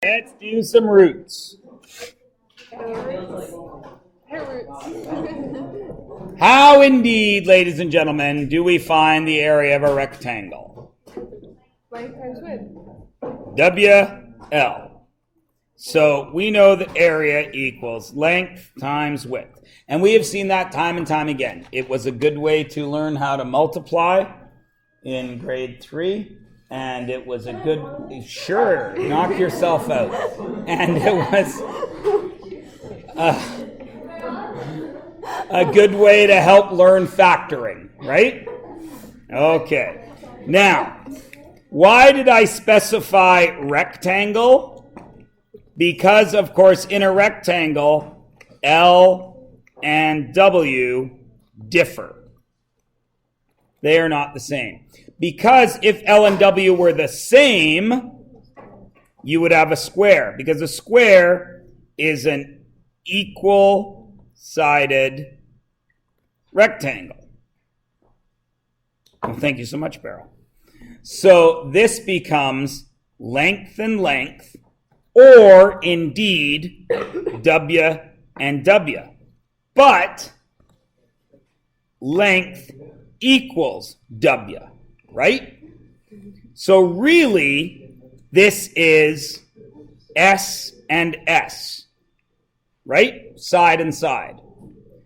Let's do some roots. How indeed, ladies and gentlemen, do we find the area of a rectangle? Length times width. WL. So we know that area equals length times width. And we have seen that time and time again. It was a good way to learn how to multiply in grade 3. And it was a good, sure, knock yourself out. And it was a good way to help learn factoring, right? Okay. Now, why did I specify rectangle? Because, of course, in a rectangle, L and W differ. They are not the same. Because if L and W were the same, you would have a square. Because a square is an equal-sided rectangle. Well, thank you so much, Beryl. So this becomes length and length, or indeed W and W. But length equals W. Right? So really, this is S and S, right? Side and side.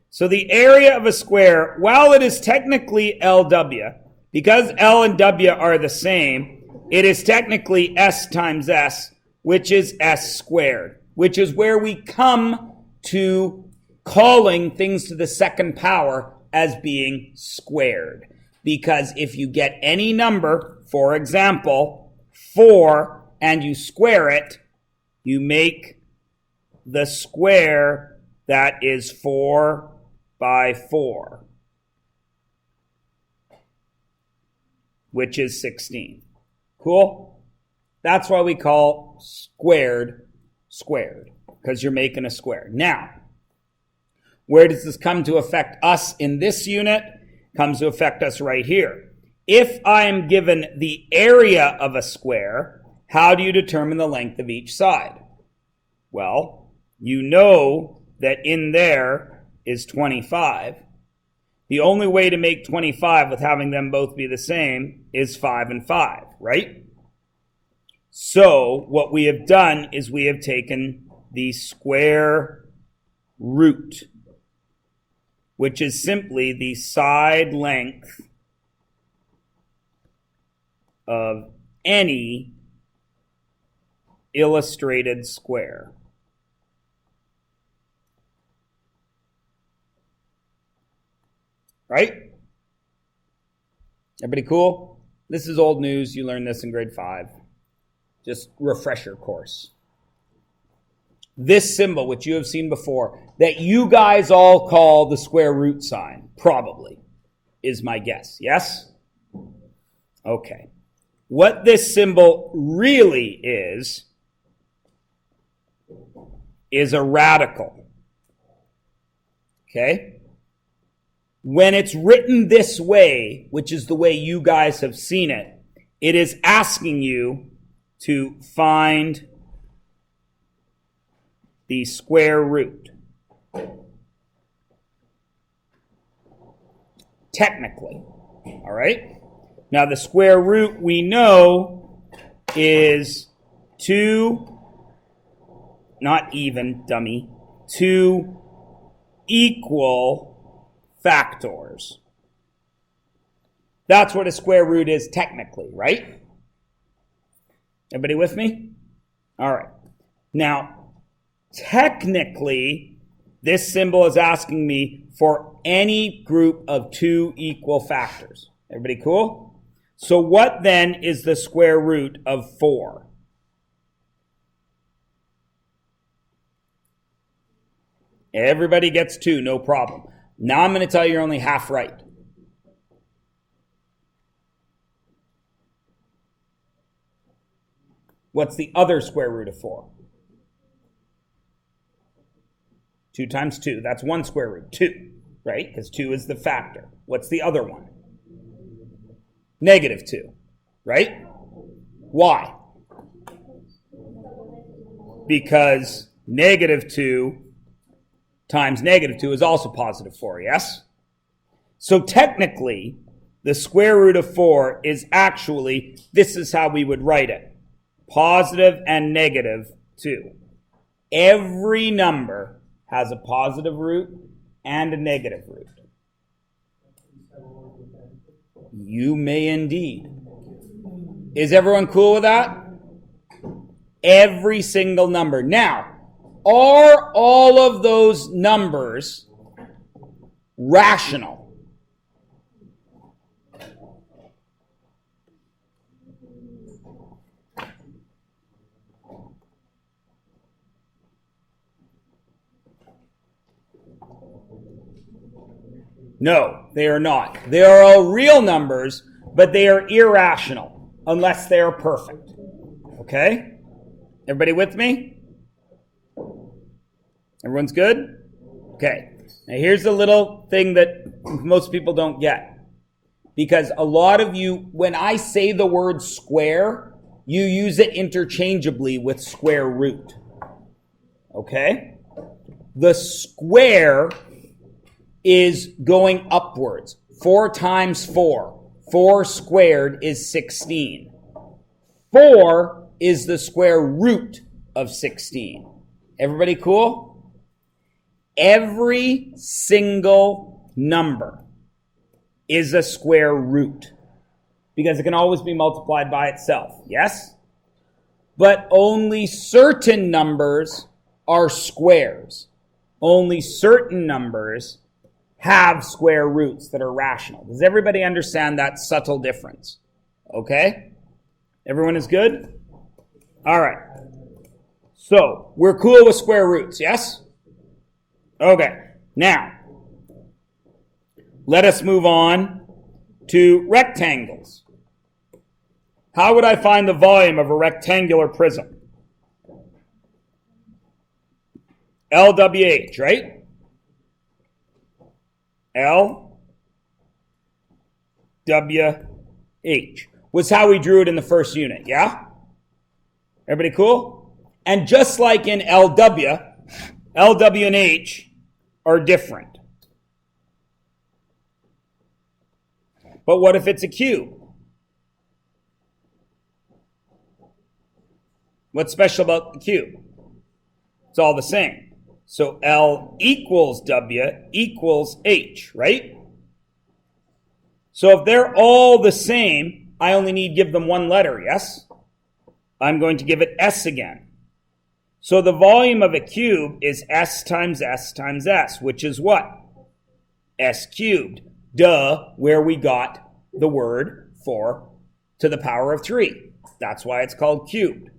So the area of a square, while it is technically LW, because L and W are the same, it is technically S times S, which is S squared, which is where we come to calling things to the second power as being squared. Because if you get any number, for example, 4, and you square it, you make the square that is 4 by 4, which is 16. Cool? That's why we call squared, because you're making a square. Now, where does this come to affect us in this unit? Comes to affect us right here. If I am given the area of a square, how do you determine the length of each side? Well, you know that in there is 25. The only way to make 25 with having them both be the same is 5 and 5, right? So what we have done is we have taken the square root, which is simply the side length of any illustrated square. Right? Everybody cool? This is old news. You learned this in grade 5. Just refresher course. This symbol, which you have seen before, that you guys all call the square root sign, probably, is my guess. Yes? Okay. What this symbol really is a radical. Okay? When it's written this way, which is the way you guys have seen it, it is asking you to find the square root. Technically. All right? Now, the square root we know is 2, not even, dummy, 2 equal factors. That's what a square root is technically, right? Everybody with me? All right. Now, technically, this symbol is asking me for any group of 2 equal factors. Everybody cool? So what then is the square root of 4? Everybody gets 2, no problem. Now I'm going to tell you you're only half right. What's the other square root of 4? 2 times 2, that's 1 square root, 2, right? Because 2 is the factor. What's the other one? -2, right? Why? because negative 2 times negative 2 is also positive 4, yes? So technically, the square root of 4 is actually, this is how we would write it. Positive and negative 2. Every number has a positive root and a negative root. You may indeed. Is everyone cool with that? Every single number. Now, are all of those numbers rational? No, they are not. They are all real numbers, but they are irrational unless they are perfect. Okay? Everybody with me? Everyone's good? Okay. Now here's a little thing that most people don't get. Because a lot of you, when I say the word square, you use it interchangeably with square root. Okay? The square is going upwards. 4 times 4. 4 squared is 16. 4 is the square root of 16. Everybody cool? Every single number is a square root because it can always be multiplied by itself. Yes? But only certain numbers are squares. Only certain numbers have square roots that are rational. Does everybody understand that subtle difference? Okay? Everyone is good? All right. So, we're cool with square roots, yes? Okay. Now, let us move on to rectangles. How would I find the volume of a rectangular prism? LWH, right? LWH was how we drew it in the first unit, yeah? Everybody cool? And just like in LW, LW and H are different. But what if it's a cube? What's special about the cube? It's all the same. So L equals W equals H, right? So if they're all the same, I only need to give them one letter, yes? I'm going to give it S again. So the volume of a cube is S times S times S, which is what? S cubed. Duh, where we got the word 4 to the power of 3. That's why it's called cubed.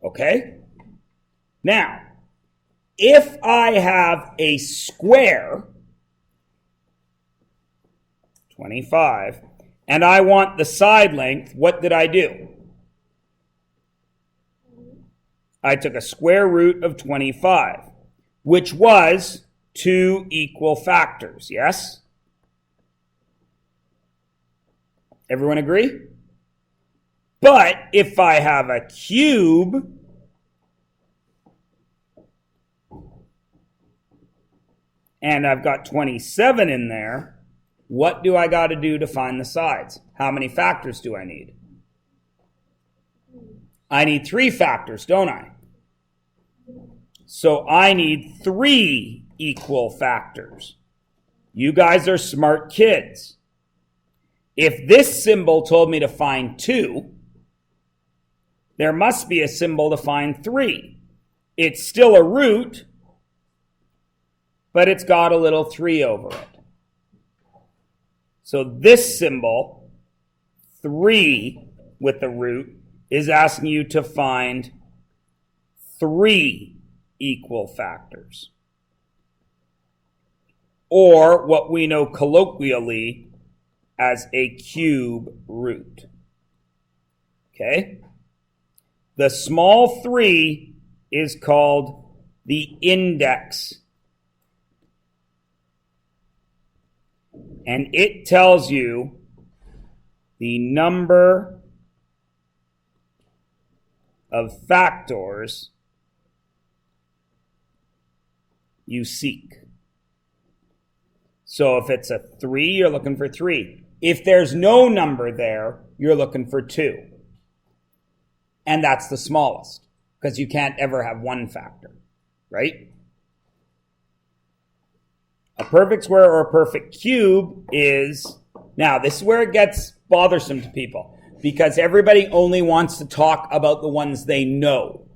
Okay? Now, if I have a square, 25, and I want the side length, what did I do? I took a square root of 25, which was 2 equal factors, yes? Everyone agree? But if I have a cube, and I've got 27 in there, what do I got to do to find the sides? How many factors do I need? I need 3 factors, don't I? So I need 3 equal factors. You guys are smart kids. If this symbol told me to find 2, there must be a symbol to find 3. It's still a root, but it's got a little 3 over it. So this symbol, 3 with the root, is asking you to find 3 equal factors. Or what we know colloquially as a cube root. Okay? The small 3 is called the index. And it tells you the number of factors you seek. So if it's a 3, you're looking for 3. If there's no number there, you're looking for 2. And that's the smallest, because you can't ever have one factor, right? A perfect square or a perfect cube is, now this is where it gets bothersome to people, because everybody only wants to talk about the ones they know.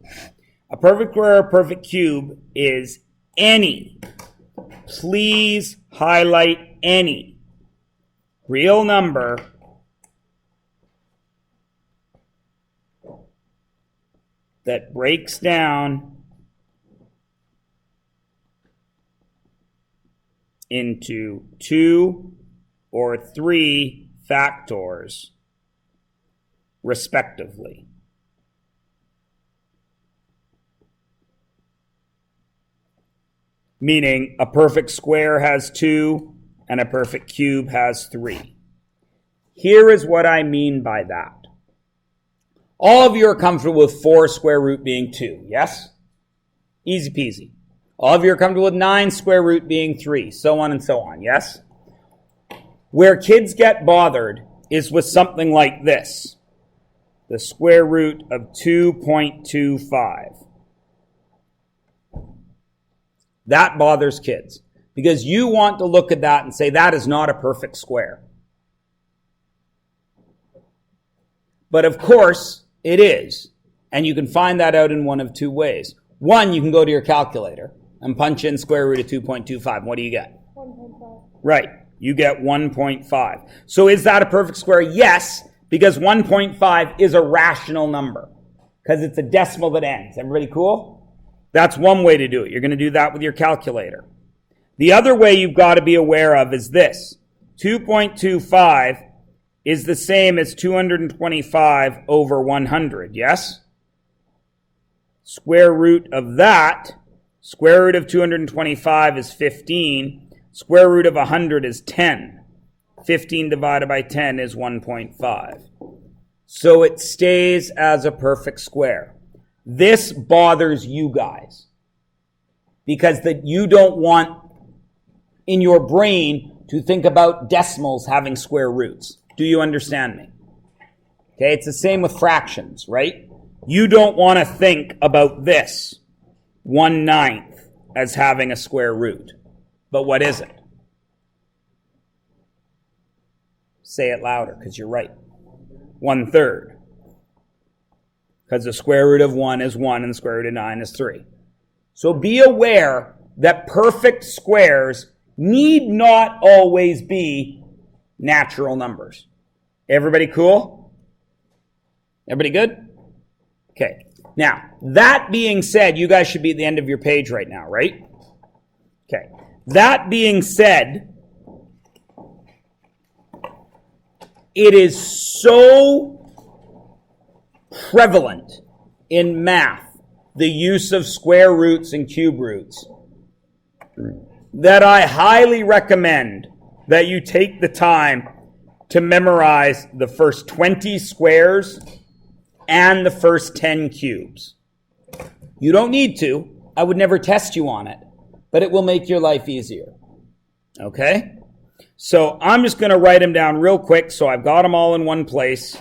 A perfect square or a perfect cube is any, please highlight any, real number that breaks down into 2 or 3 factors, respectively. Meaning a perfect square has 2 and a perfect cube has 3. Here is what I mean by that. All of you are comfortable with 4 square root being 2, yes? Easy peasy. All of you are comfortable with 9 square root being 3, so on and so on, yes? Where kids get bothered is with something like this. The square root of 2.25. That bothers kids, because you want to look at that and say that is not a perfect square. But of course, it is. And you can find that out in one of 2 ways. One, you can go to your calculator and punch in square root of 2.25. What do you get? 1.5. Right. You get 1.5. So is that a perfect square? Yes, because 1.5 is a rational number, because it's a decimal that ends. Everybody cool? That's one way to do it. You're going to do that with your calculator. The other way you've got to be aware of is this. 2.25 is the same as 225 over 100, yes? Square root of that, square root of 225 is 15. Square root of 100 is 10. 15 divided by 10 is 1.5. So it stays as a perfect square. This bothers you guys, because that you don't want in your brain to think about decimals having square roots. Do you understand me? Okay, it's the same with fractions, right? You don't want to think about this 1/9 as having a square root. But what is it? Say it louder, because you're right. 1/3. Because the square root of 1 is 1 and the square root of 9 is 3. So be aware that perfect squares need not always be natural numbers. Everybody cool? Everybody good? Okay. Now, that being said, you guys should be at the end of your page right now, right? Okay. That being said, it is so prevalent in math, the use of square roots and cube roots, that I highly recommend that you take the time to memorize the first 20 squares and the first 10 cubes. You don't need to. I would never test you on it, but it will make your life easier. Okay? So I'm just going to write them down real quick so I've got them all in one place.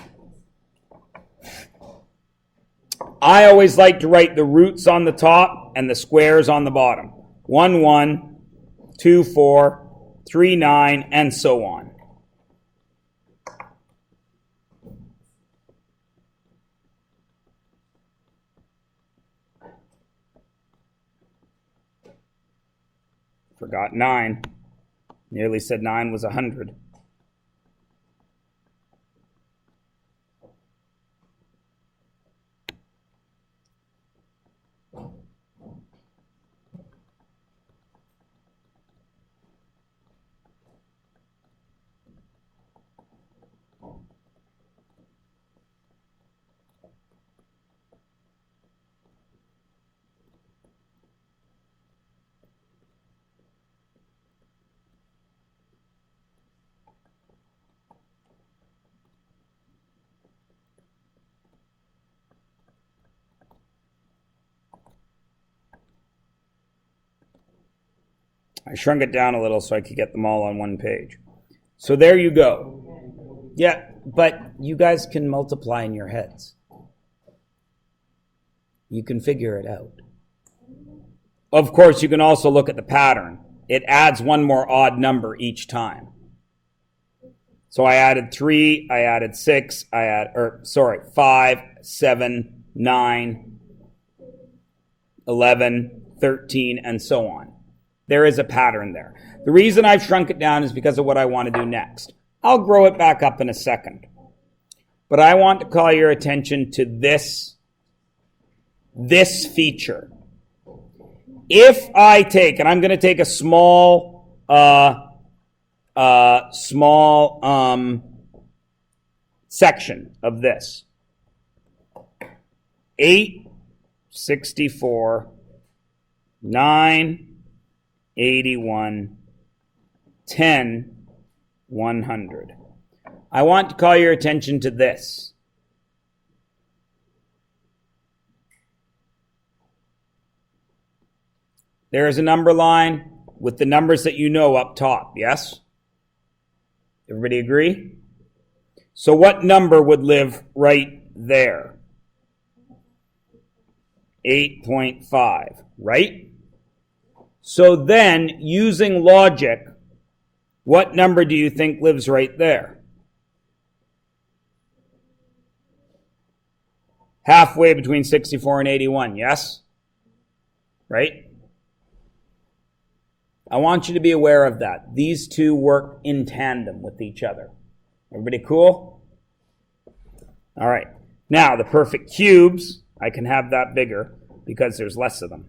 I always like to write the roots on the top and the squares on the bottom. 1, 1, 2, 4, 3, 9, and so on. Forgot 9. Nearly said 9 was 100. I shrunk it down a little so I could get them all on one page. So there you go. Yeah, but you guys can multiply in your heads. You can figure it out. Of course, you can also look at the pattern. It adds one more odd number each time. So I added 3, I added 6, 5, 7, 9, 11, 13, and so on. There is a pattern there. The reason I've shrunk it down is because of what I want to do next. I'll grow it back up in a second. But I want to call your attention to this feature. If I take, and I'm going to take a small section of this. 8, 64, 9, 81, 10, 100. I want to call your attention to this. There is a number line with the numbers that you know up top, yes? Everybody agree? So what number would live right there? 8.5, right? So then, using logic, what number do you think lives right there? Halfway between 64 and 81, yes? Right? I want you to be aware of that. These two work in tandem with each other. Everybody cool? All right. Now, the perfect cubes, I can have that bigger because there's less of them.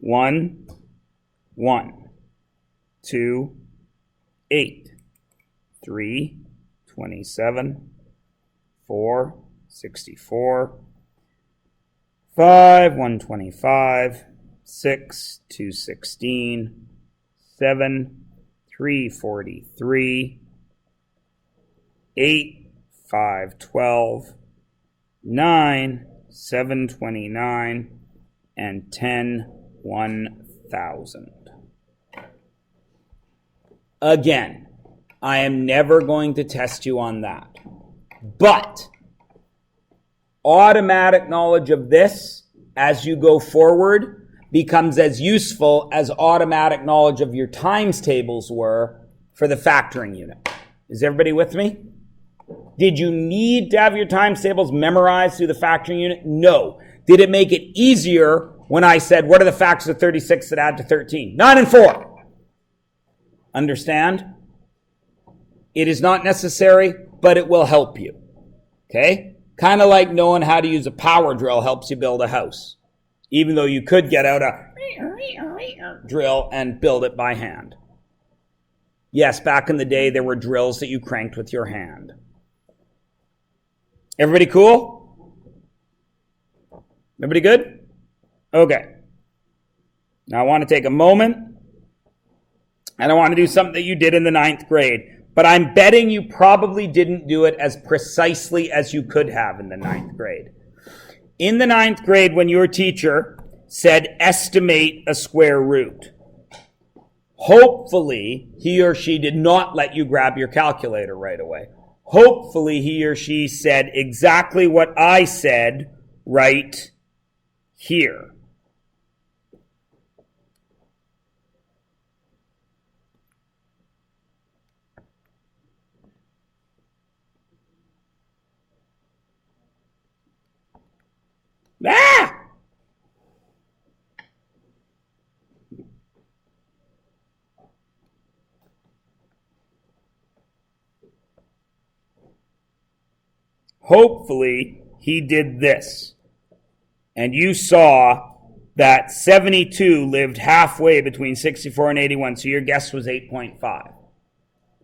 1, 1, 2, 8, 3, 27, 4, 64, 5, 125, 6, 216, 7, 343, 8, 512, 9, 729, and 10, 1000. Again, I am never going to test you on that. But automatic knowledge of this as you go forward becomes as useful as automatic knowledge of your times tables were for the factoring unit. Is everybody with me? Did you need to have your times tables memorized through the factoring unit? No. Did it make it easier when I said, what are the factors of 36 that add to 13? 9 and 4. Understand? It is not necessary, but it will help you. Okay? Kind of like knowing how to use a power drill helps you build a house. Even though you could get out a drill and build it by hand. Yes, back in the day, there were drills that you cranked with your hand. Everybody cool? Everybody good? Okay. Now I want to take a moment, and I want to do something that you did in the 9th grade. But I'm betting you probably didn't do it as precisely as you could have in the 9th grade. In the 9th grade, when your teacher said, estimate a square root, hopefully he or she did not let you grab your calculator right away. Hopefully he or she said exactly what I said right here. Ah! Hopefully, he did this. And you saw that 72 lived halfway between 64 and 81, so your guess was 8.5.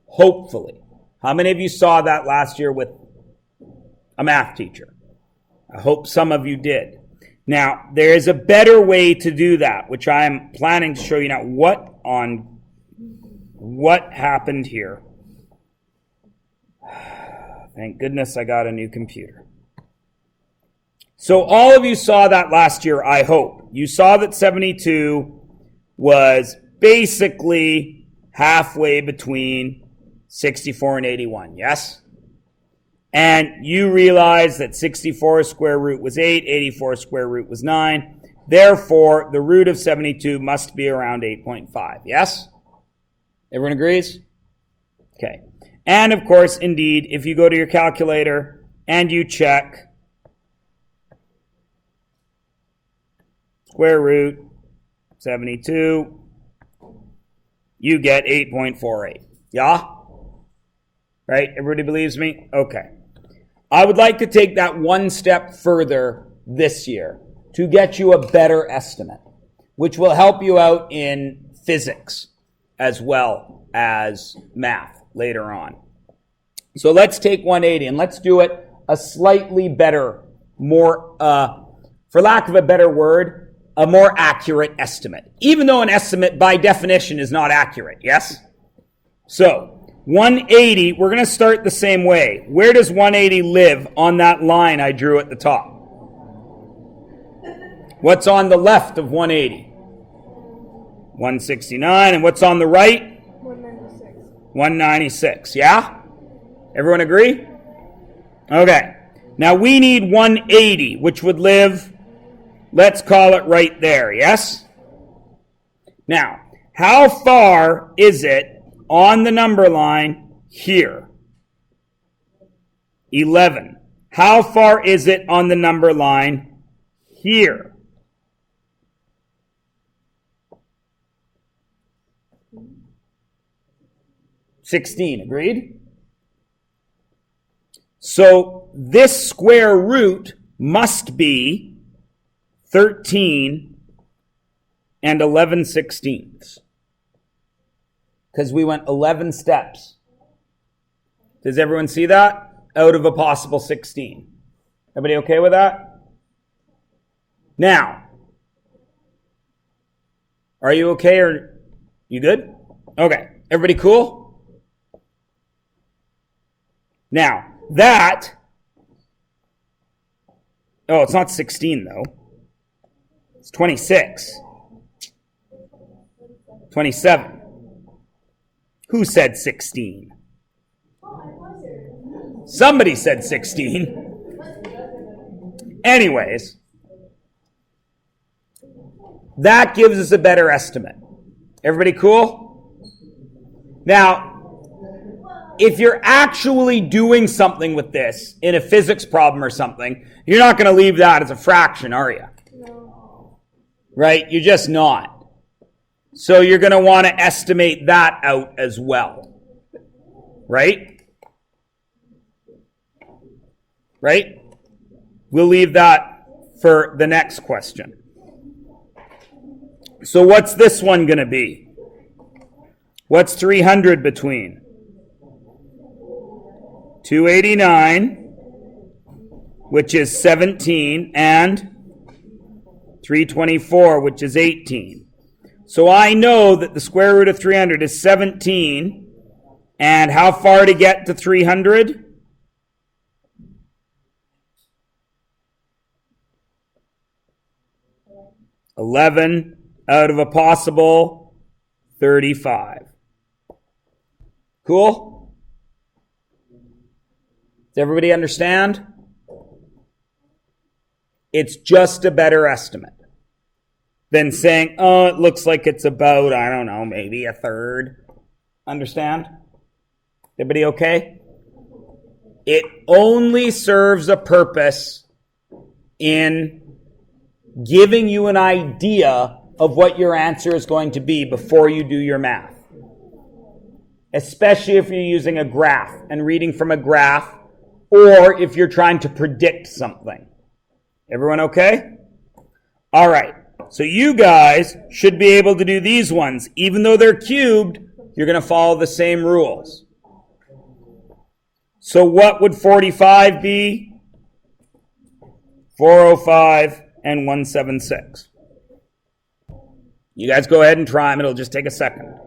Hopefully. How many of you saw that last year with a math teacher? I hope some of you did. Now, there is a better way to do that, which I am planning to show you now. What happened here? Thank goodness I got a new computer. So all of you saw that last year, I hope. You saw that 72 was basically halfway between 64 and 81, yes? And you realize that 64 square root was 8, 84 square root was 9. Therefore, the root of 72 must be around 8.5, yes? Everyone agrees? Okay. And of course, indeed, if you go to your calculator and you check square root 72, you get 8.48. Yeah? Right? Everybody believes me? Okay. I would like to take that one step further this year to get you a better estimate, which will help you out in physics as well as math later on. So let's take 180 and let's do it a slightly better, more, for lack of a better word, a more accurate estimate. Even though an estimate by definition is not accurate, yes? So 180, we're going to start the same way. Where does 180 live on that line I drew at the top? What's on the left of 180? 169. And what's on the right? 196. 196, yeah? Everyone agree? Okay. Now we need 180, which would live, let's call it right there, yes? Now, how far is it on the number line here? 11. How far is it on the number line here? 16, agreed? So this square root must be 13 and 11 sixteenths. Because we went 11 steps. Does everyone see that? Out of a possible 16. Everybody okay with that? Now, are you okay or you good? Okay. Everybody cool? Now, that, oh, it's not 16 though. It's 26. 27. Who said 16? Somebody said 16. Anyways, that gives us a better estimate. Everybody cool? Now, if you're actually doing something with this in a physics problem or something, you're not going to leave that as a fraction, are you? No. Right? You're just not. So you're going to want to estimate that out as well. Right? Right? We'll leave that for the next question. So what's this one going to be? What's 300 between? 289, which is 17, and 324, which is 18. So I know that the square root of 300 is 17, and how far to get to 300? $11 out of a possible 35. Cool? Does everybody understand? It's just a better estimate than saying, oh, it looks like it's about, I don't know, maybe a third. Understand? Everybody okay? It only serves a purpose in giving you an idea of what your answer is going to be before you do your math. Especially if you're using a graph and reading from a graph, or if you're trying to predict something. Everyone okay? All right. So you guys should be able to do these ones. Even though they're cubed, you're going to follow the same rules. So what would 45 be? 405 and 176. You guys go ahead and try them. It'll just take a second.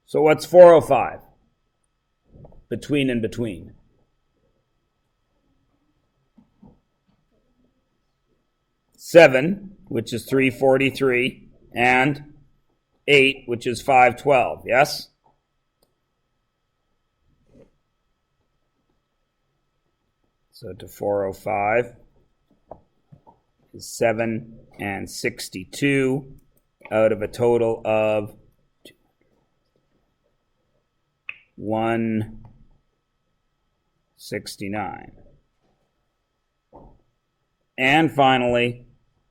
So what's 405? Between and between. 7, which is 343, and 8, which is 512, yes? So to 405 is 7 and 62 out of a total of 169. And finally,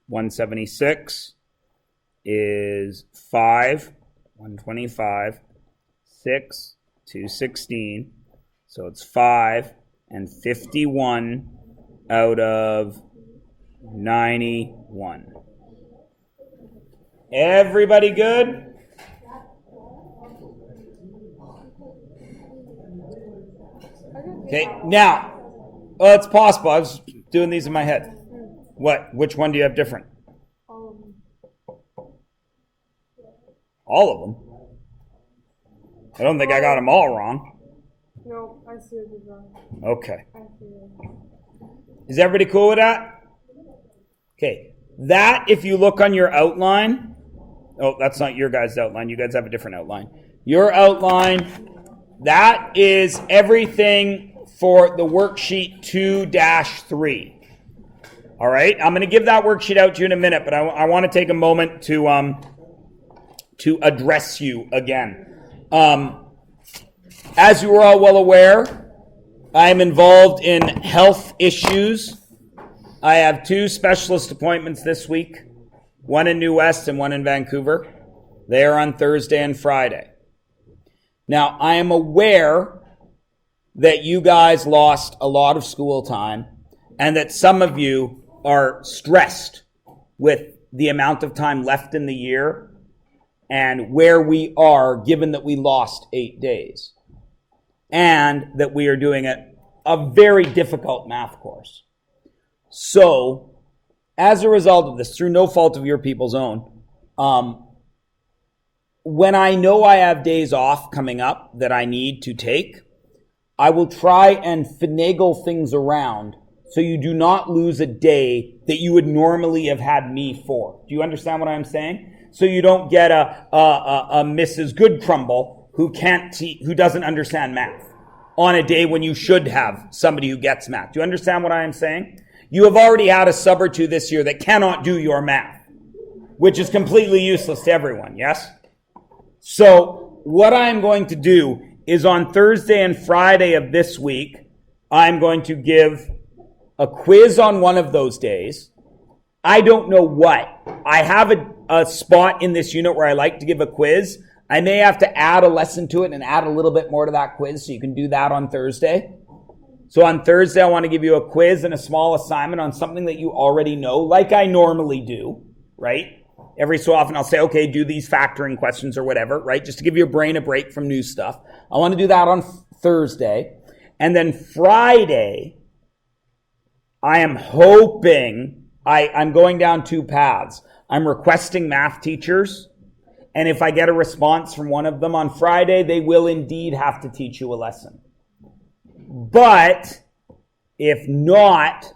176 is 5, 125, 6, 216. So it's 5 and 51 out of 91. Everybody good? Okay, now, it's possible. I was doing these in my head. What? Which one do you have different? All of them? I don't think I got them all wrong. No, I see it wrong. Okay. I see it. Is everybody cool with that? Okay. That, if you look on your outline, oh, that's not your guys' outline. You guys have a different outline. Your outline, that is everything for the worksheet 2-3. All right? I'm going to give that worksheet out to you in a minute, but I want to take a moment to address you again. As you are all well aware, I am involved in health issues. I have 2 specialist appointments this week, one in New West and one in Vancouver. They are on Thursday and Friday. Now, I am aware that you guys lost a lot of school time and that some of you are stressed with the amount of time left in the year and where we are given that we lost 8 days and that we are doing a very difficult math course. So, as a result of this, through no fault of your people's own, when I know I have days off coming up that I need to take, I will try and finagle things around so you do not lose a day that you would normally have had me for. Do you understand what I'm saying? So you don't get a Mrs. Goodcrumble who doesn't understand math on a day when you should have somebody who gets math. Do you understand what I am saying? You have already had a sub or two this year that cannot do your math, which is completely useless to everyone, yes? So what I'm going to do is on Thursday and Friday of this week, I'm going to give a quiz on one of those days. I don't know what. I have a spot in this unit where I like to give a quiz. I may have to add a lesson to it and add a little bit more to that quiz, so you can do that on Thursday. So on Thursday, I want to give you a quiz and a small assignment on something that you already know, like I normally do, right? Every so often I'll say, okay, do these factoring questions or whatever, right? Just to give your brain a break from new stuff. I want to do that on Thursday. And then Friday, I am hoping, I'm going down 2 paths. I'm requesting math teachers. And if I get a response from one of them on Friday, they will indeed have to teach you a lesson. But if not,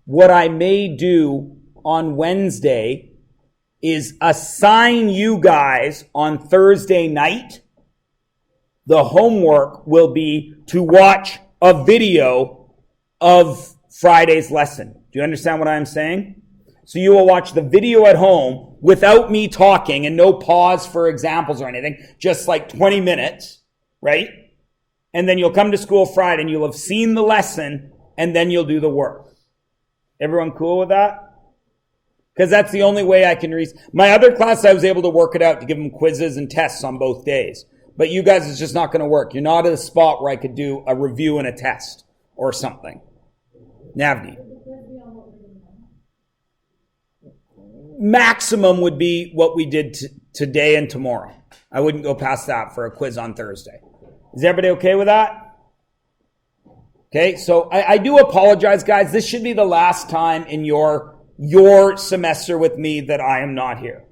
what I may do on Wednesday is assign you guys on Thursday night the homework will be to watch a video of Friday's lesson. Do you understand what I'm saying? So you will watch the video at home without me talking and no pause for examples or anything, just like 20 minutes, right? And then you'll come to school Friday and you'll have seen the lesson and then you'll do the work. Everyone cool with that? Because that's the only way I can my other class, I was able to work it out to give them quizzes and tests on both days. But you guys, it's just not going to work. You're not at a spot where I could do a review and a test or something. Navni. Maximum would be what we did today and tomorrow. I wouldn't go past that for a quiz on Thursday. Is everybody okay with that? Okay, so I do apologize, guys. This should be the last time in your semester with me that I am not here.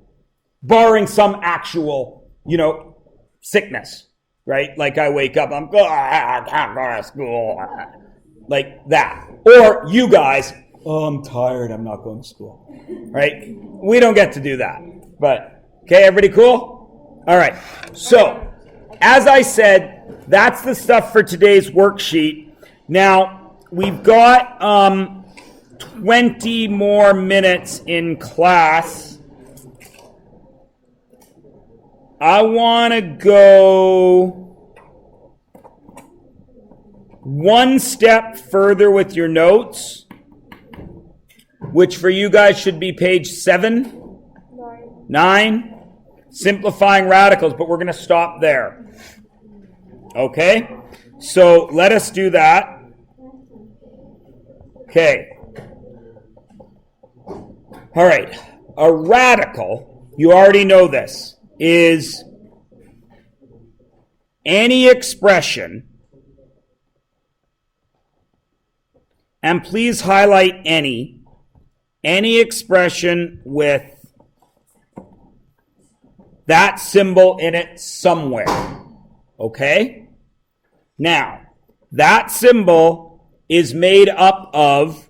Barring some actual, sickness, right? Like I wake up, I can't go to school. Like that. Or you guys, I'm tired, I'm not going to school. Right? We don't get to do that. But, okay, everybody cool? All right. So, as I said, that's the stuff for today's worksheet. Now, we've got 20 more minutes in class. I want to go one step further with your notes, which for you guys should be page 7, 9, simplifying radicals, but we're going to stop there. Okay? So let us do that. Okay. All right. A radical, you already know this, is any expression, and please highlight any expression with that symbol in it somewhere. Okay? Now, that symbol is made up of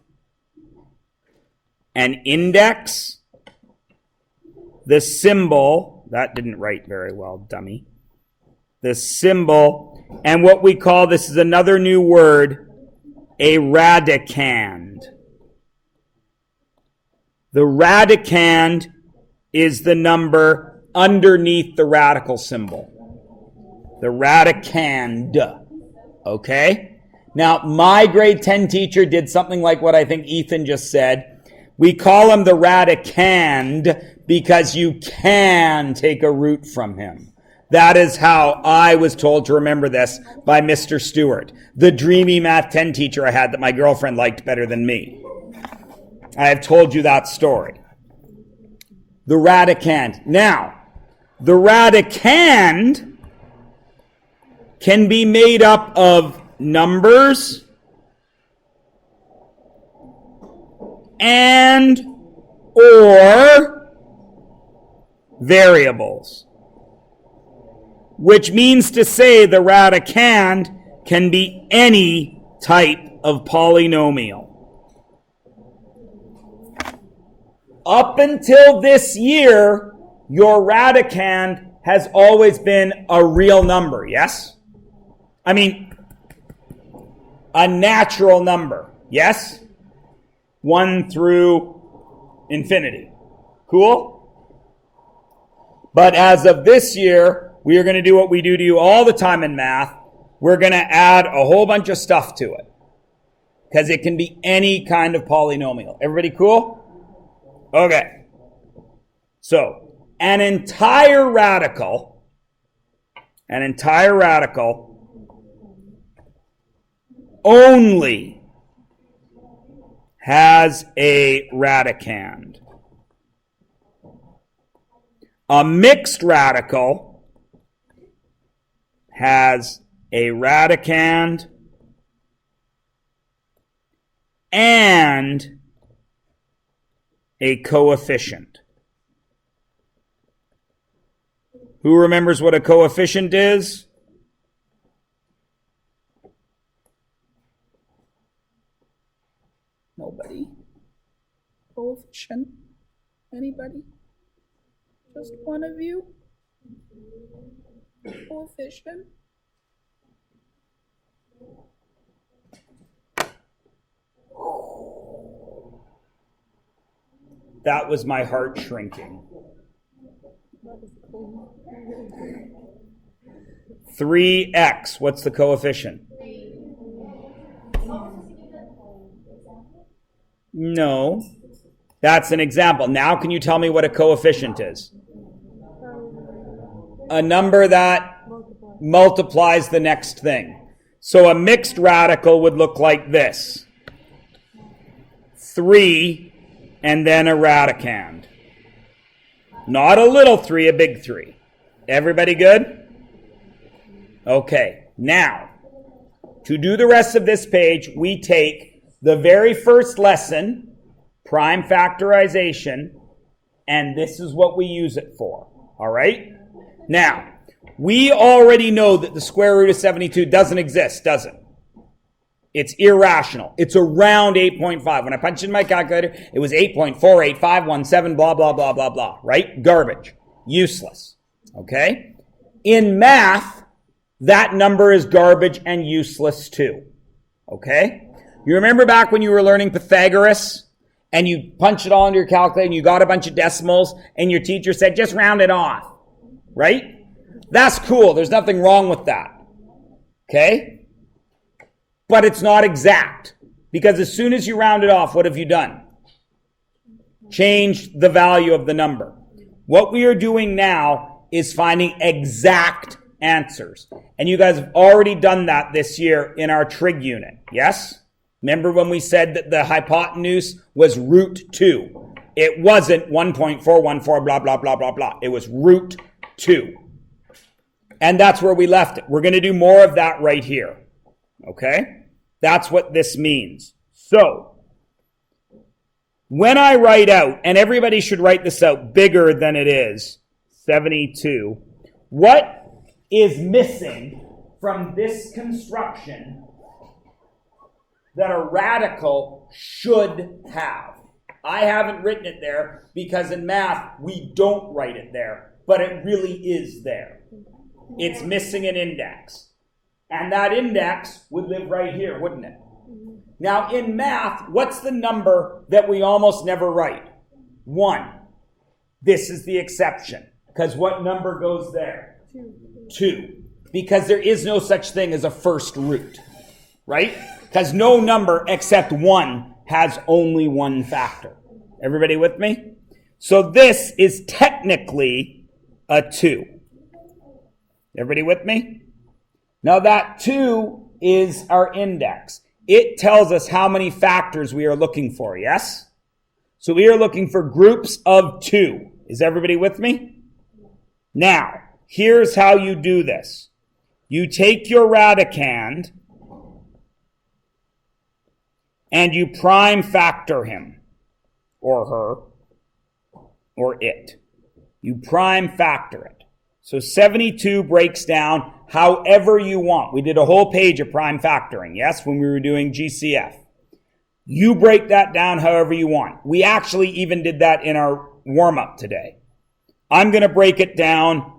an index, the symbol, that didn't write very well, dummy, the symbol, and what we call, this is another new word, a radicand. The radicand is the number underneath the radical symbol. The radicand. Okay? Now, my grade 10 teacher did something like what I think Ethan just said. We call him the radicand because you can take a root from him. That is how I was told to remember this by Mr. Stewart, the dreamy math 10 teacher I had that my girlfriend liked better than me. I have told you that story. The radicand. Now, the radicand can be made up of numbers and or variables, which means to say the radicand can be any type of polynomial. Up until this year, your radicand has always been a real number, yes? I mean, a natural number, yes? 1 through infinity. Cool? But as of this year, we are going to do what we do to you all the time in math. We're going to add a whole bunch of stuff to it. Because it can be any kind of polynomial. Everybody cool? Okay. So, an entire radical only has a radicand. A mixed radical has a radicand and a coefficient. Who remembers what a coefficient is? Nobody. Coefficient? Anybody? Just one of you? Coefficient? That was my heart shrinking. 3x, what's the coefficient? No. That's an example. Now can you tell me what a coefficient is? A number that multiplies the next thing. So a mixed radical would look like this. 3 and then a radicand. Not a little 3, a big 3. Everybody good? Okay, now, to do the rest of this page, we take the very first lesson, prime factorization, and this is what we use it for, all right? Now, we already know that the square root of 72 doesn't exist, does it? It's irrational. It's around 8.5. When I punched in my calculator, it was 8.48517, blah, blah, blah, blah, blah, right? Garbage. Useless, okay? In math, that number is garbage and useless too, okay? You remember back when you were learning Pythagoras and you punched it all into your calculator and you got a bunch of decimals and your teacher said, just round it off, right? That's cool. There's nothing wrong with that, okay? But it's not exact because as soon as you round it off, what have you done? Changed the value of the number. What we are doing now is finding exact answers. And you guys have already done that this year in our trig unit, yes? Remember when we said that the hypotenuse was root 2? It wasn't 1.414 blah, blah, blah, blah, blah. It was root 2. And that's where we left it. We're going to do more of that right here. Okay? That's what this means. So, when I write out, and everybody should write this out bigger than it is, 72, what is missing from this construction that a radical should have? I haven't written it there because in math we don't write it there, but it really is there. It's missing an index. And that index would live right here, wouldn't it? Now in math, what's the number that we almost never write? 1. This is the exception. Because what number goes there? 2. Because there is no such thing as a first root. Right? Because no number except 1 has only one factor. Everybody with me? So this is technically a 2. Everybody with me? Now that 2 is our index. It tells us how many factors we are looking for, yes? So we are looking for groups of 2. Is everybody with me? Now, here's how you do this. You take your radicand and you prime factor him, or her, or it. You prime factor it. So 72 breaks down however you want. We did a whole page of prime factoring, yes, when we were doing GCF. You break that down however you want. We actually even did that in our warm-up today. I'm going to break it down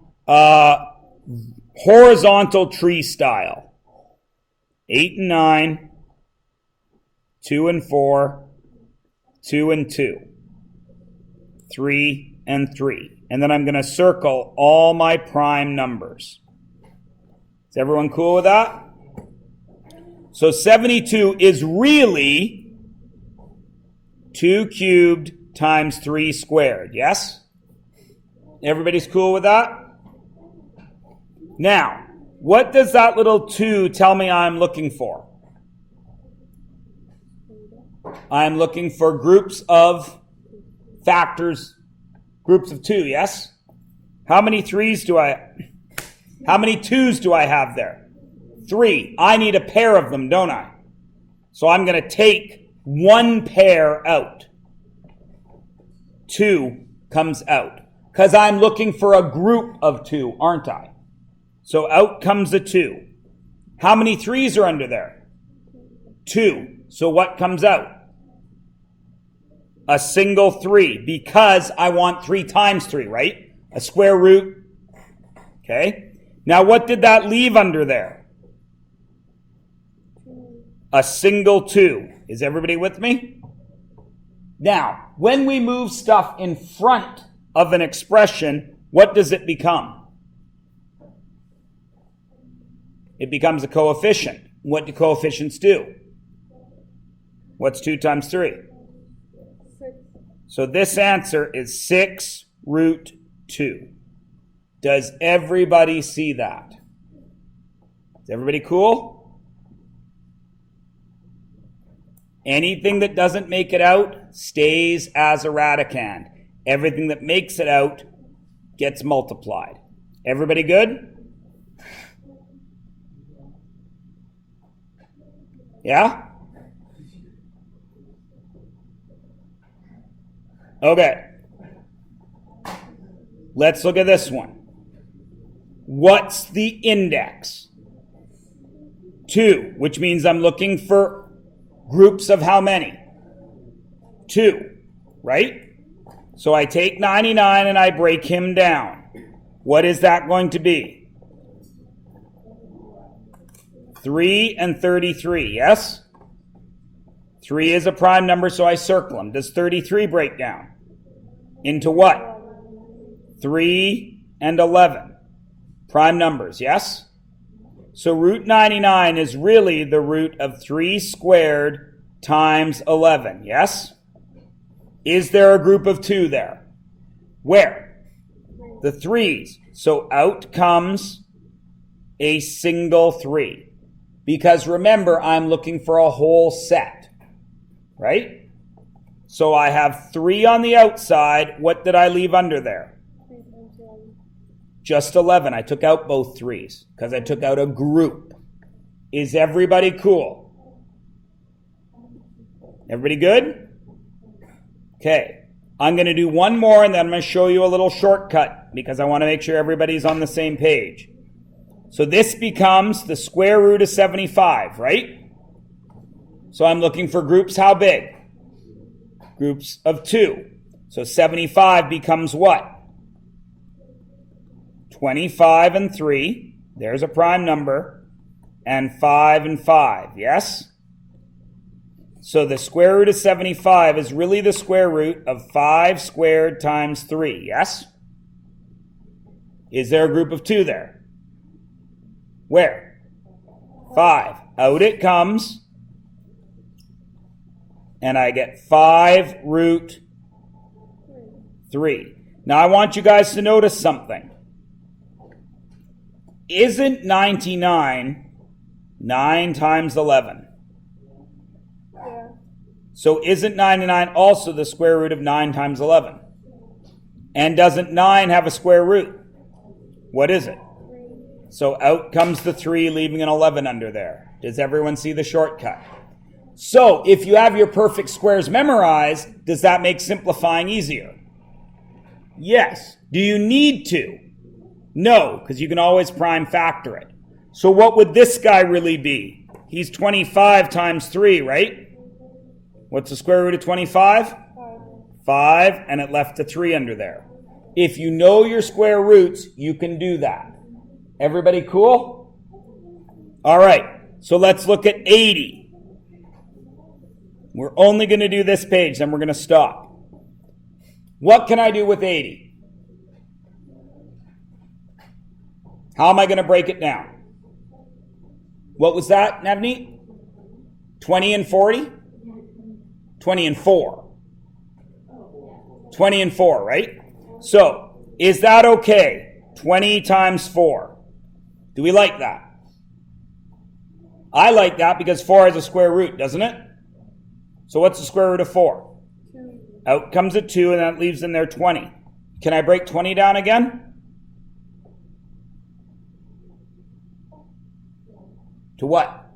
horizontal tree style. 8 and 9, 2 and 4, 2 and 2, 3 and 3. And then I'm going to circle all my prime numbers. Is everyone cool with that? So 72 is really 2 cubed times 3 squared, yes? Everybody's cool with that? Now, what does that little 2 tell me I'm looking for? I'm looking for groups of factors, groups of 2, yes? How many 2s do I have there? 3. I need a pair of them, don't I? So I'm going to take one pair out. 2 comes out. Because I'm looking for a group of 2, aren't I? So out comes a 2. How many 3s are under there? 2. So what comes out? A single 3, because I want 3 times 3, right? A square root. Okay. Now what did that leave under there? a single 2. Is everybody with me? Now, when we move stuff in front of an expression, what does it become? It becomes a coefficient. What do coefficients do? What's 2 times 3? 6. So this answer is 6 root 2. Does everybody see that? Is everybody cool? Anything that doesn't make it out stays as a radicand. Everything that makes it out gets multiplied. Everybody good? Yeah? Okay. Let's look at this one. What's the index? 2, which means I'm looking for groups of how many? 2, right? So I take 99 and I break him down. What is that going to be? 3 and 33, yes? 3 is a prime number, so I circle him. Does 33 break down? Into what? 3 and 11. Prime numbers, yes? So root 99 is really the root of 3 squared times 11, yes? Is there a group of 2 there? Where? The 3's. So out comes a single 3. Because remember, I'm looking for a whole set, right? So I have 3 on the outside. What did I leave under there? Just 11. I took out both 3's because I took out a group. Is everybody cool? Everybody good? Okay. I'm going to do one more and then I'm going to show you a little shortcut because I want to make sure everybody's on the same page. So this becomes the square root of 75, right? So I'm looking for groups how big? Groups of 2. So 75 becomes what? 25 and 3. There's a prime number. And 5 and 5, yes? So the square root of 75 is really the square root of 5 squared times 3, yes? Is there a group of 2 there? Where? 5. Out it comes. And I get 5 root 3. Now I want you guys to notice something. Isn't 99 9 times 11? Yeah. So isn't 99 also the square root of 9 times 11? And doesn't 9 have a square root? What is it? 3. So out comes the 3, leaving an 11 under there. Does everyone see the shortcut? So if you have your perfect squares memorized, does that make simplifying easier? Yes. Do you need to? No, because you can always prime factor it. So what would this guy really be? He's 25 times 3, right? What's the square root of 25? 5. 5, and it left a 3 under there. If you know your square roots, you can do that. Everybody cool? All right, so let's look at 80. We're only going to do this page, then we're going to stop. What can I do with 80? How am I going to break it down? What was that, Navneet? 20 and 40? 20 and 4. 20 and 4, right? So, is that okay? 20 times 4. Do we like that? I like that because 4 has a square root, doesn't it? So what's the square root of 4? 2. Out comes a 2, and that leaves in there 20. Can I break 20 down again? To what?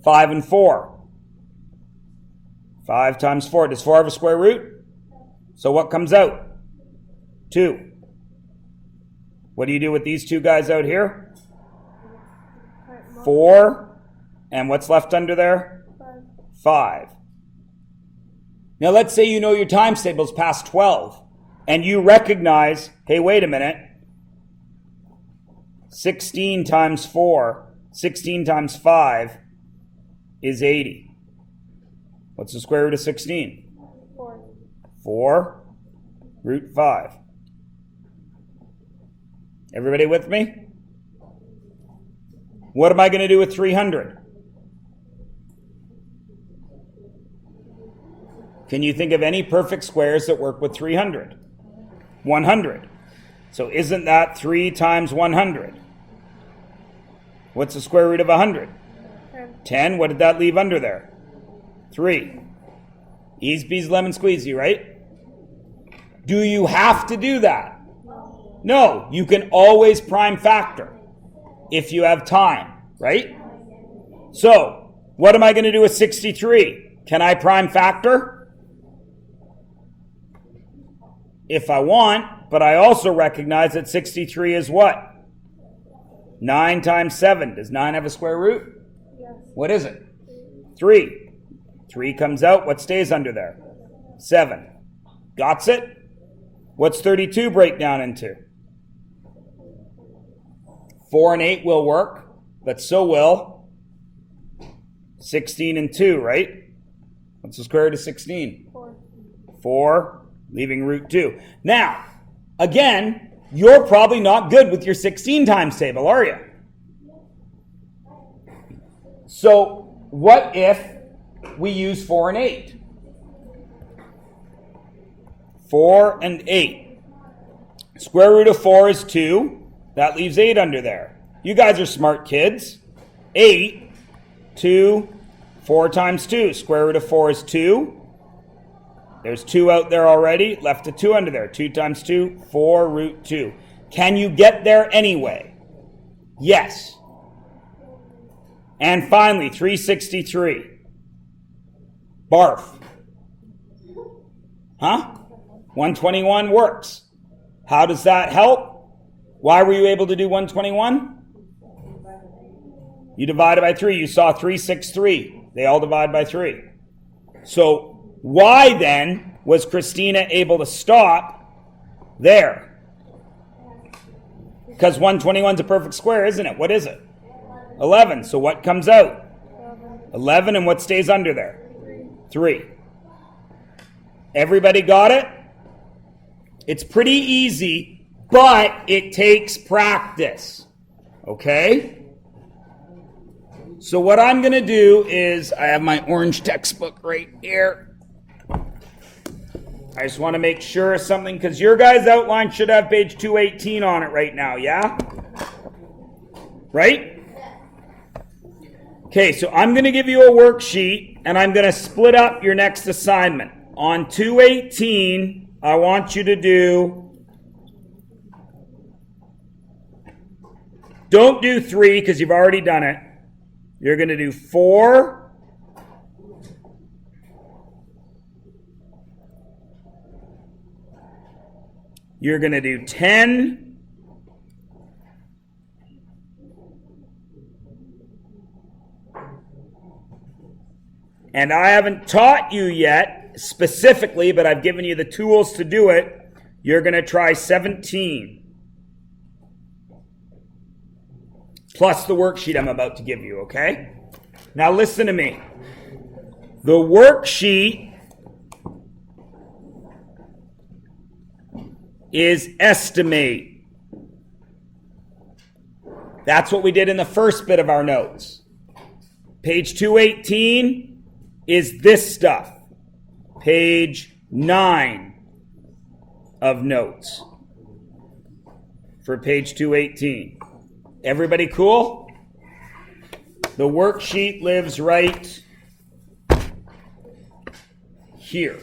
5 and 4. 5 times 4. Does 4 have a square root? So what comes out? 2. What do you do with these two guys out here? 4. And what's left under there? 5. Now let's say you know your times tables past 12. And you recognize, hey, wait a minute. 16 times 4, 16 times 5 is 80. What's the square root of 16? 4. 4 root 5. Everybody with me? What am I going to do with 300? Can you think of any perfect squares that work with 300? 100. So isn't that 3 times 100? What's the square root of 100? 10. 10. What did that leave under there? 3. Ease bees lemon squeezy, right? Do you have to do that? No, you can always prime factor if you have time, right? So, what am I going to do with 63? Can I prime factor? If I want, but I also recognize that 63 is what? 9 times 7. Does 9 have a square root? Yes. What is it? 3. 3 comes out. What stays under there? 7. Got it? What's 32 break down into? 4 and 8 will work, but so will 16 and 2, right? What's the square root of 16? 4. 4, leaving root 2. Now, again, you're probably not good with your 16 times table, are you? So, what if we use 4 and 8? 4 and 8. Square root of 4 is 2. That leaves 8 under there. You guys are smart kids. 8, 2, 4 times 2. Square root of 4 is 2. There's 2 out there already. Left a 2 under there. 2 times 2, 4 root 2. Can you get there anyway? Yes. And finally, 363. Barf. Huh? 121 works. How does that help? Why were you able to do 121? You divided by 3. You saw 363. They all divide by 3. So why then was Christina able to stop there? Because 121 is a perfect square, isn't it? What is it? 11. So what comes out? 11, and what stays under there? 3. Everybody got it? It's pretty easy, but it takes practice. Okay? So what I'm going to do is, I have my orange textbook right here. I just want to make sure of something, because your guys' outline should have page 218 on it right now, yeah? Right? Okay, so I'm going to give you a worksheet, and I'm going to split up your next assignment. On 218, I want you to do, don't do 3 because you've already done it. You're going to do 4, you're going to do 10, and I haven't taught you yet specifically, but I've given you the tools to do it. You're going to try 17. Plus the worksheet I'm about to give you, okay? Now listen to me. The worksheet is estimate. That's what we did in the first bit of our notes. Page 218 is this stuff. Page 9 of notes for page 218. Everybody cool? The worksheet lives right here.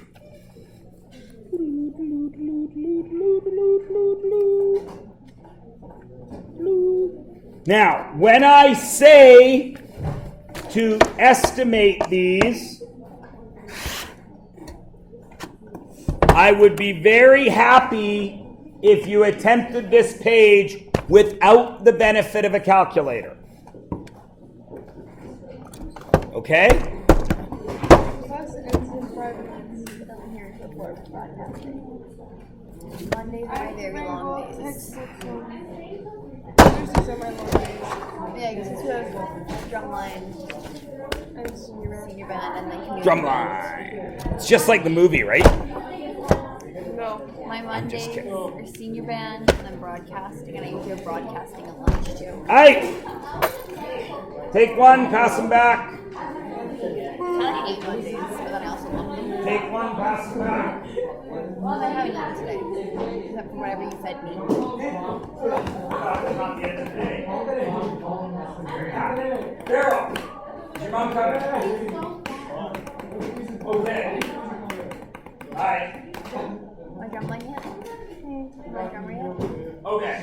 Now, when I say to estimate these, I would be very happy if you attempted this page without the benefit of a calculator. Okay? Class ends in 5 minutes. I'm here to report broadcasting. Mondays are my very long days. Thursdays are my long days. Yeah, because you have drumline and senior band and then community Drumline. It's just like the movie, right? No. My Mondays kidding. are senior band and then broadcasting, and I usually have broadcasting at lunch too. Hey! Take one, pass them back. I kind of hate Mondays, but then I also love them. Take one, pass them back. Well, I haven't eaten today, except for whatever you fed me. Not the end of the day. Daryl, is your mom coming? Okay. Hi. My drumline yet? My drummer yet? Okay.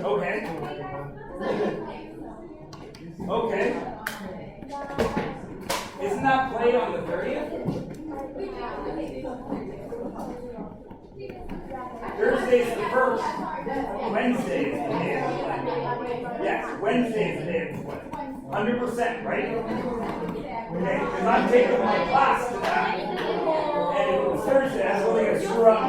Okay. Okay. Isn't that played on the 30th? Thursday's the 1st. Wednesday is the day of the play. Yes, Wednesday is the day of the play. 100%, right? Okay, because I'm taking my class to that. And if it was Thursday, that's really going to screw up.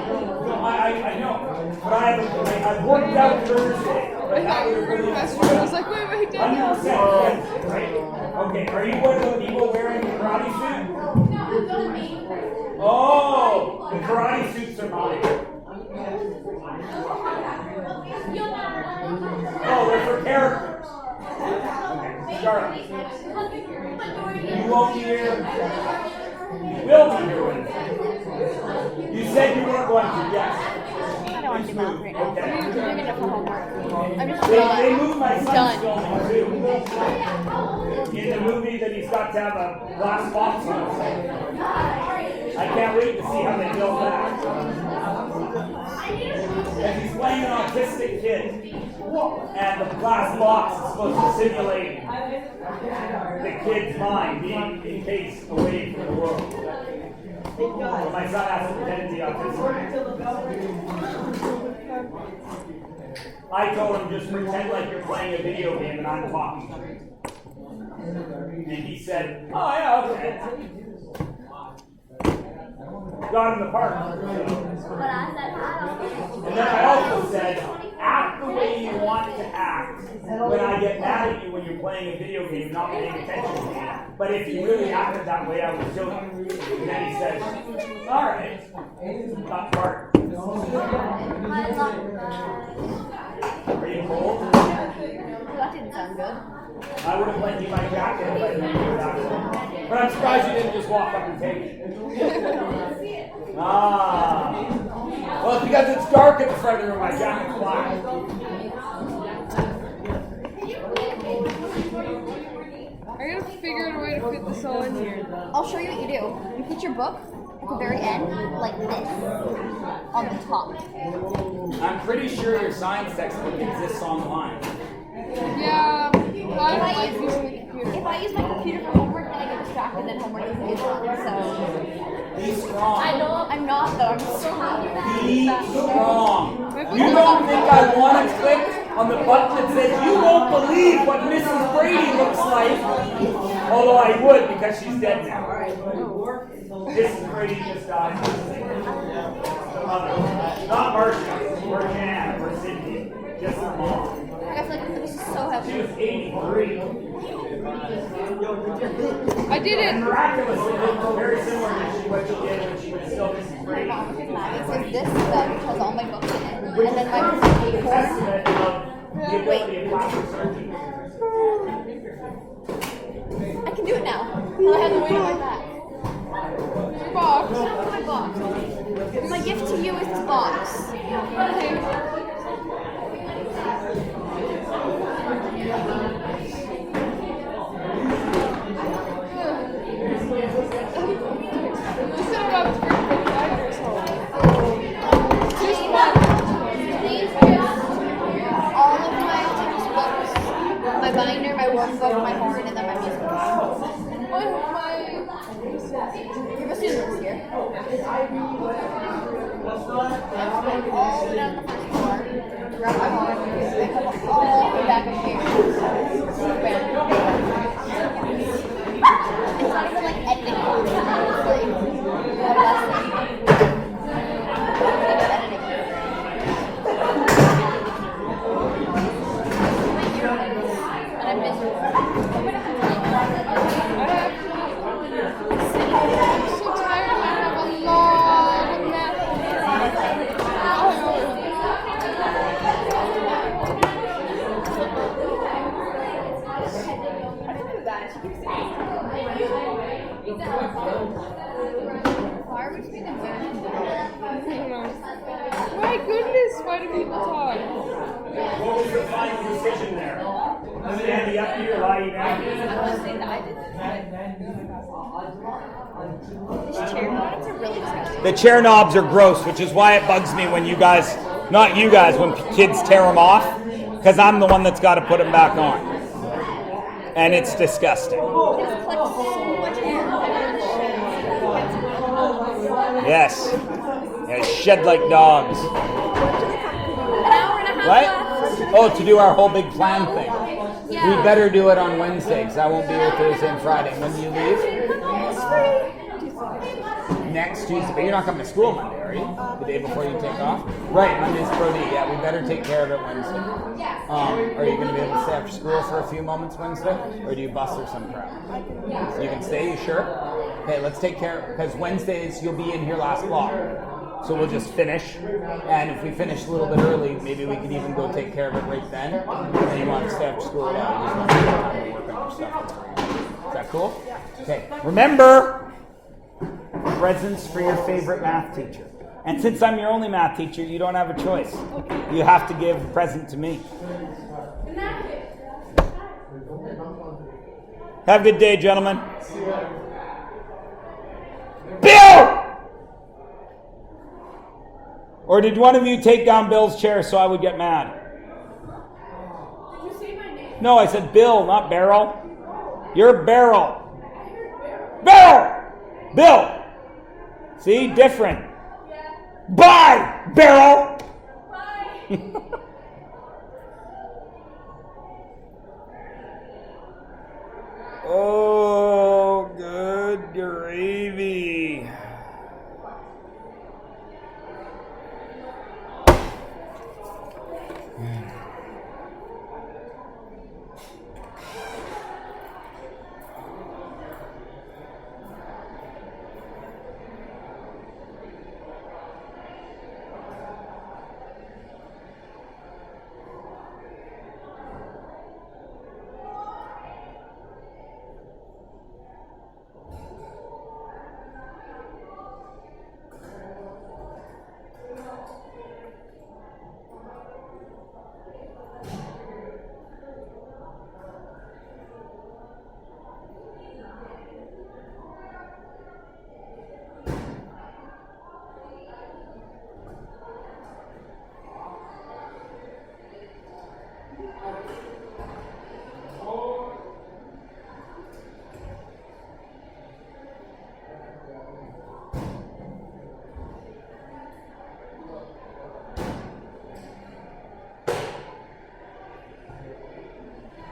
I know. But I've worked out Thursday. But that would have really I was like, wait, Danielle. 100%, right? Okay, are you one of the people wearing the karate suit? Oh, the karate suits are mine. Oh, they're for characters. Okay, Charlotte. You won't be here. You will be here Wednesday. You said you weren't going to, yes. I don't want to do math right now. Okay. I'm doing enough homework. I'm just They moved my son's done. filming too. In the movie that he's got to have a glass box on. I can't wait to see how they build that. And he's playing an autistic kid. And the glass box is supposed to simulate the kid's mind being encased away from the world. But my son has to pretend to be autistic. I told him just pretend like you're playing a video game and I'm talking. And he said, oh yeah, okay. Got in the park. But I said I don't. And then I also said, act the way you want to act when I get mad at you when you're playing a video game, not paying attention to me. But if you really acted that way, I would kill you. And then he said, all right, not part. I love that. Are you cold? That didn't sound good. I would have lent you my jacket if I didn't do that. But I'm surprised you didn't just walk up and take it. Ah. Well, it's because it's dark at the front of the room. My jacket's black. I gotta figure out a way to fit this all in here. I'll show you what you do. You put your book at the very end, like this, on the top. I'm pretty sure your science textbook exists online. Yeah, I don't like If using the computer. I use my computer for homework, then I get distracted, then homework doesn't get done. So Be strong. I'm not though. I'm so happy. Be strong. You don't think I want to click on the button that says, you won't believe what Mrs. Brady looks like? Although I would because she's dead now. Mrs. Brady just died. The mother. Not Marcia, or Jan, or Cindy. Just her mom. I feel like this is so She heavy. was 83. I did And it. miraculously, it looked very similar to what she did when she was still Mrs. My Brady. mom is mad. It says this bed has all my books in it, Which and then is my a form. testament of the ability of plastic surgery. I can do it now. I have the weight on my back. Your box. My box. My gift to you is this box. This is about to bring the diapers home. Please all of my textbooks, my binder, my workbook, my horn, and then my music. Give us students here. All the way down the first floor. why do people talk? What was the final decision there? Stand you up here, lie you down. These chair knobs are really disgusting. The chair knobs are gross, which is why it bugs me when you guys, not you guys, when kids tear them off, because I'm the one that's got to put them back on. And it's disgusting. It just collects so much air. Yes. Yeah, shed like dogs. An hour and a half What? left. Oh, to do our whole big plan thing. Yeah. We better do it on Wednesday, because I won't be here Thursday and Friday. When do you leave? Next Tuesday. But you're not coming to school Monday, are you? The day before you take off? Right, Monday's Pro D. Yeah, we better take care of it Wednesday. Are you going to be able to stay after school for a few moments Wednesday? Or do you bus or some crap? You can stay, you sure? Okay, let's take care, because Wednesdays you'll be in here last block. So we'll just finish, and if we finish a little bit early, maybe we could even go take care of it right then. And you want to stay after school, yeah, you just want to take time to work on your stuff. Is that cool? Okay. Remember, presents for your favorite math teacher. And since I'm your only math teacher, you don't have a choice. You have to give a present to me. Have a good day, gentlemen. Bill! Or did one of you take down Bill's chair so I would get mad? Did you say my name? No, I said Bill, not Barrel. You're Barrel. Barrel! Bill! See? Different. Yeah. Bye, Barrel! Bye. Oh, good gravy.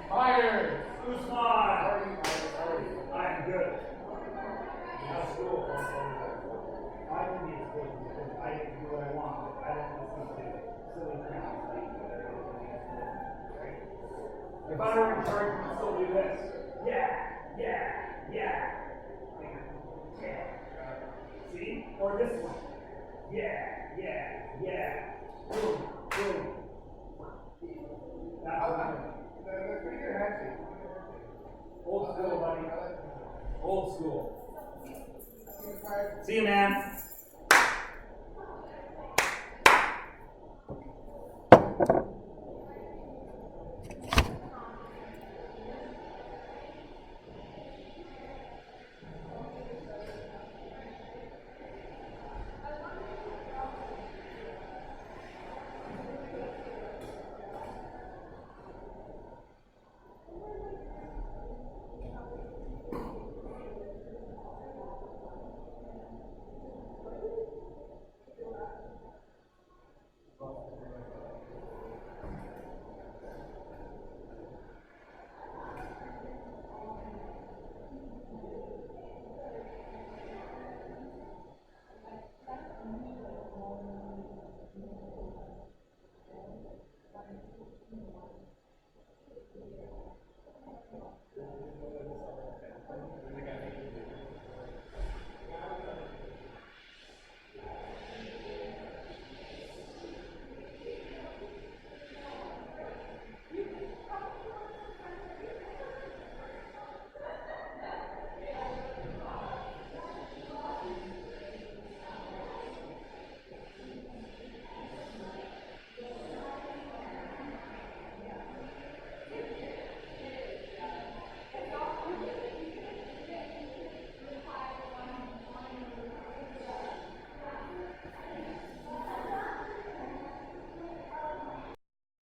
Fire! Usman! I'm good. How's school? I don't need school because I can do what I want. I don't listen to silly crap. If I were in charge, I'd still do this. Yeah. See? Or this one. Yeah. Boom. That's what I'm doing. Old school, buddy. Old school. See you, man.